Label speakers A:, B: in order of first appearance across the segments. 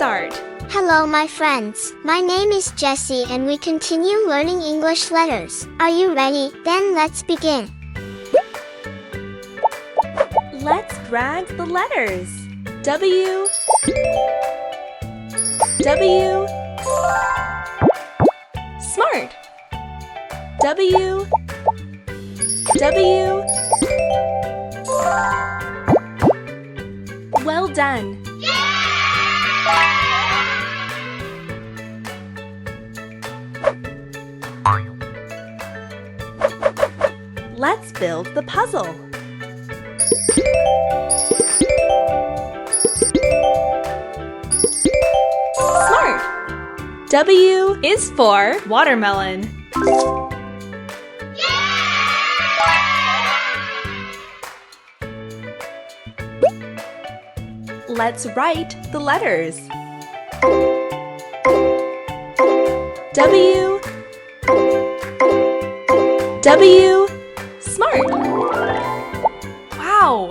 A: start.
B: Hello my friends, my name is Jessie and we continue learning English letters. Are you ready? Then let's begin.
A: Let's drag the letters. W, W, smart. W, W, well done. Let's build the puzzle. Smart! W is for watermelon. Let's write the letters. W, W, smart. Wow.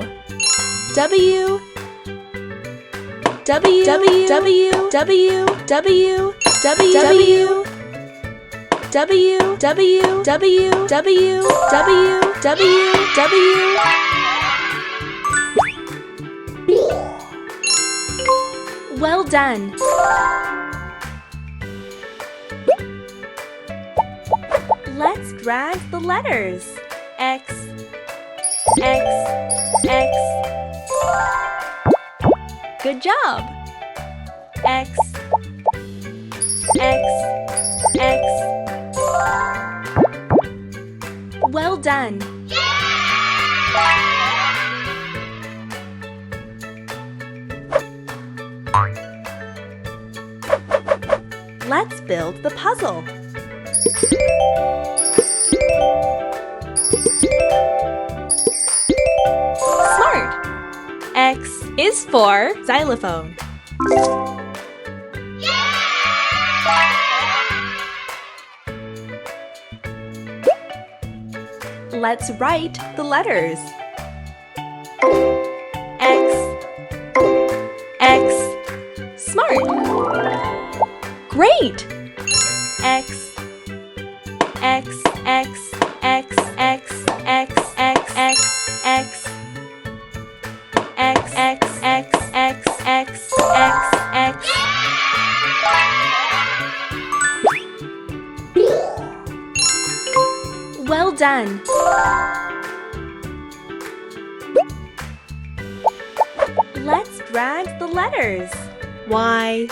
A: W, W, W, W, W, W, W, W, W, W, W, W, W, W, W. Well done. Let's drag the letters. X, X, X. Good job. X, X, X. Well done. Let's build the puzzle. Smart! X is for xylophone. Let's write the letters. X, X, smart! Great! X, X, X, X, X, X, X, X, X, X, X, X, X, X, X, X. Well done! Let's drag the letters. Y,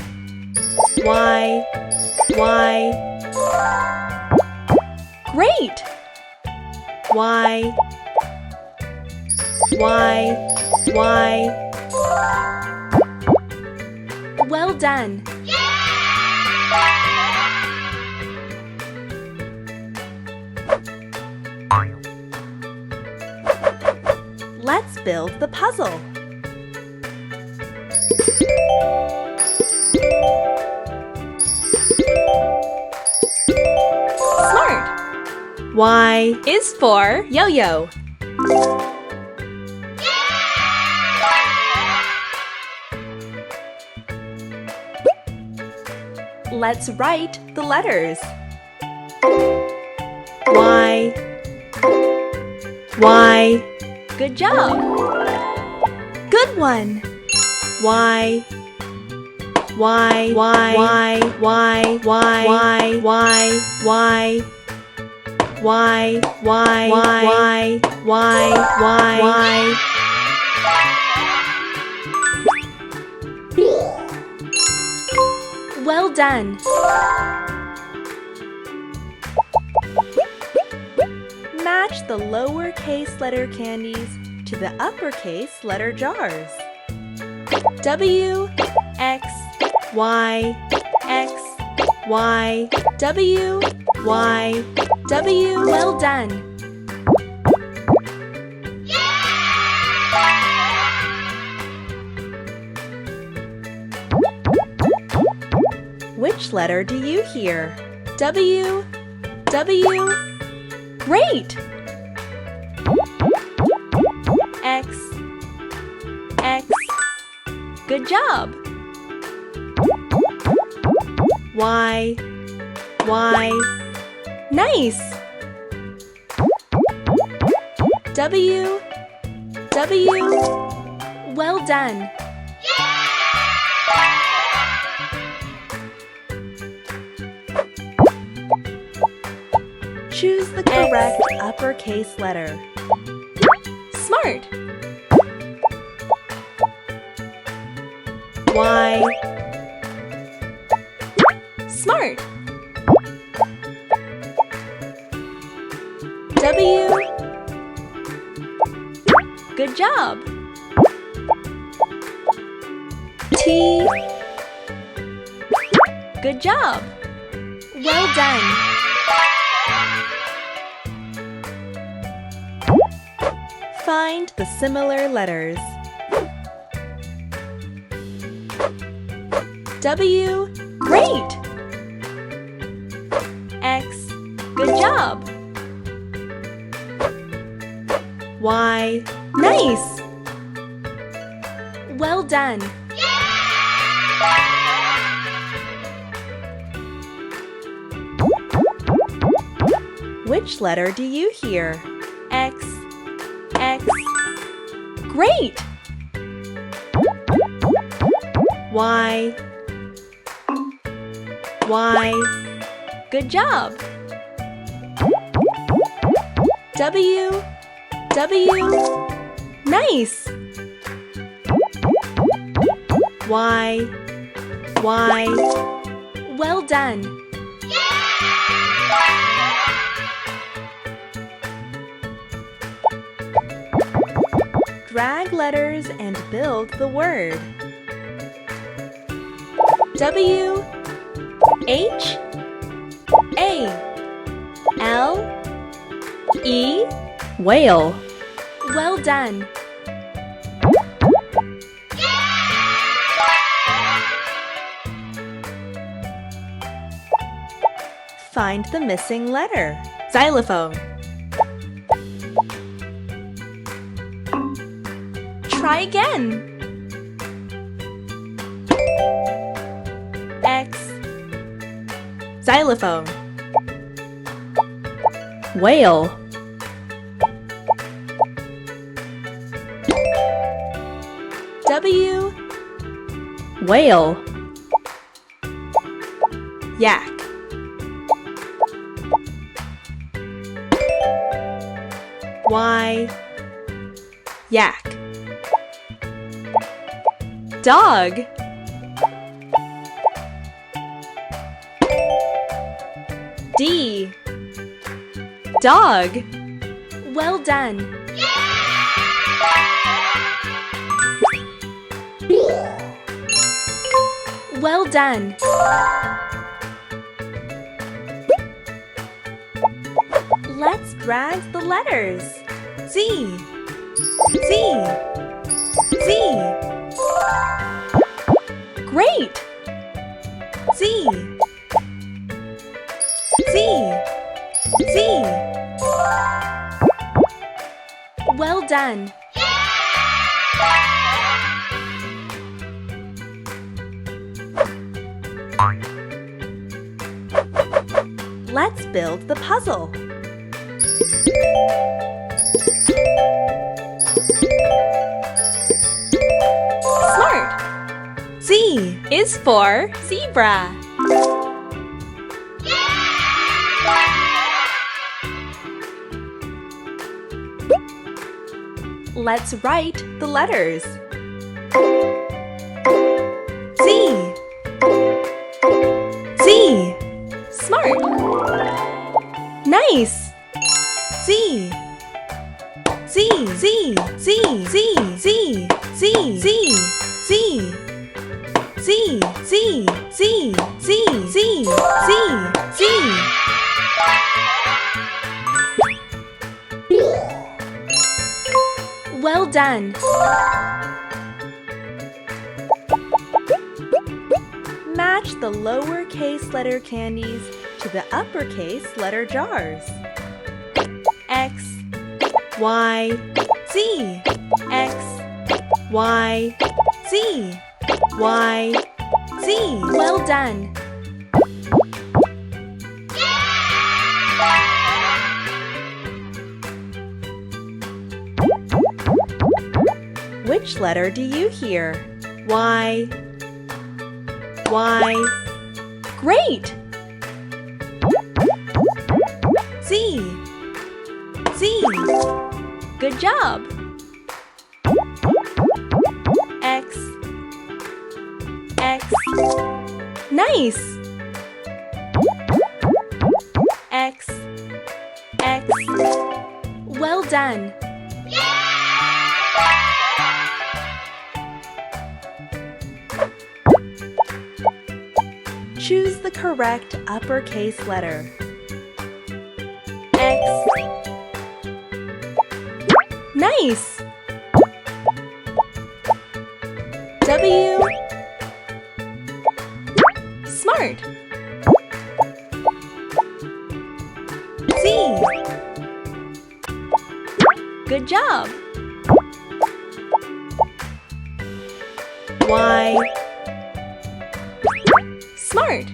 A: Y, Y. Great! Y, Y, Y. Well done! Let's build the puzzle. Smart! Y is for yo-yo. Let's write the letters. Y, Y. Good job! Good one! Y, Y, Y, Y, Y, Y, Y, Y, Y, Y, Y, Y, Y. Well done! Match the lowercase letter candies to the uppercase letter jars. W, X, Y, X, Y, W, Y, W. Well done! Which letter do you hear? W, W. Great! X, X. Good job! Y. Nice! W. Well done! Choose the correct uppercase letter. Smart! Y. Smart! W. Good job! T. Good job! Well done! Find the similar letters. W. Great! X. Good job! Y. Nice! Well done! Which letter do you hear? X. Great! Y. Good job! W. Nice! Y. Well done! Drag letters and build the word. W. H. A. L. E. Whale. Well done! Find the missing letter. Xylophone. Try again. X. Xylophone. Whale. W. Whale. Yak. Y. Yak. Dog. D. Dog. Well done! Well done! Let's drag the letters. Z. Great! Z. Well done! Let's build the puzzle. Smart! Z is for zebra. Let's write the letters. Z. Smart. Nice. Z. Well done! Match the lowercase letter candies to the uppercase letter jars. X, Y, Z. X, Y, Z. Y, Z. Well done! Which letter do you hear? Y. Y. Great! Z. Z. Good job! X. X. Nice! X. X. Well done! Choose the correct uppercase letter. X. Nice! W. Smart! Z. Good job! Y. Smart!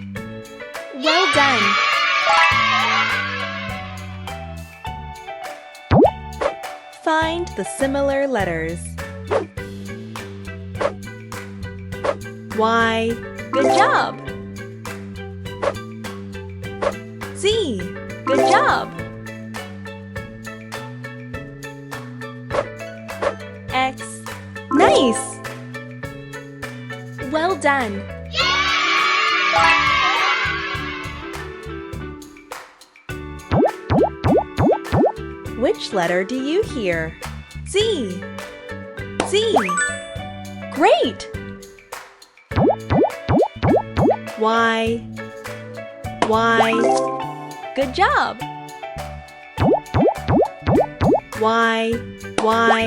A: Well done! Find the similar letters. Y. Good job! Z. Good job! X. Nice! Well done! Which letter do you hear? Z. Z. Great! Y. Y. Good job! Y. Y.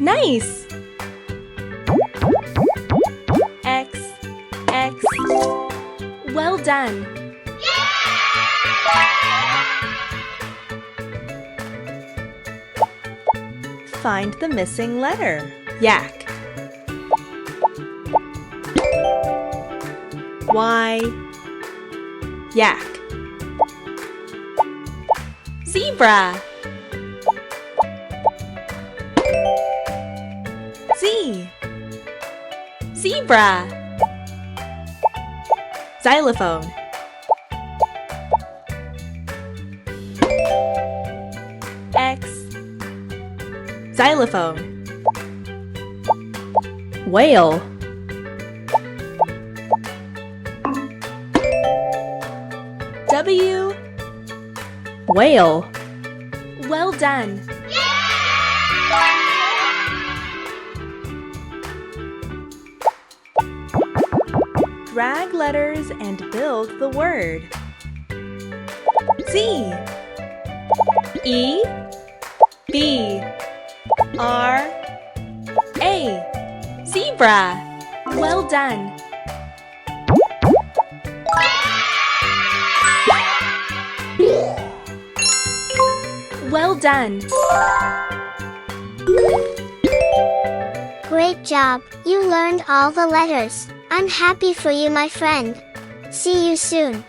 A: Nice! X. X. Well done! Find the missing letter. Yak. Y. Yak. Zebra. Z. Zebra. Xylophone. X. Xylophone. Whale. W. Whale. Well done! Drag letters and build the word. Z. E. B. R. A. Zebra. Well done! Well done!
B: Great job! You learned all the letters. I'm happy for you, my friend. See you soon.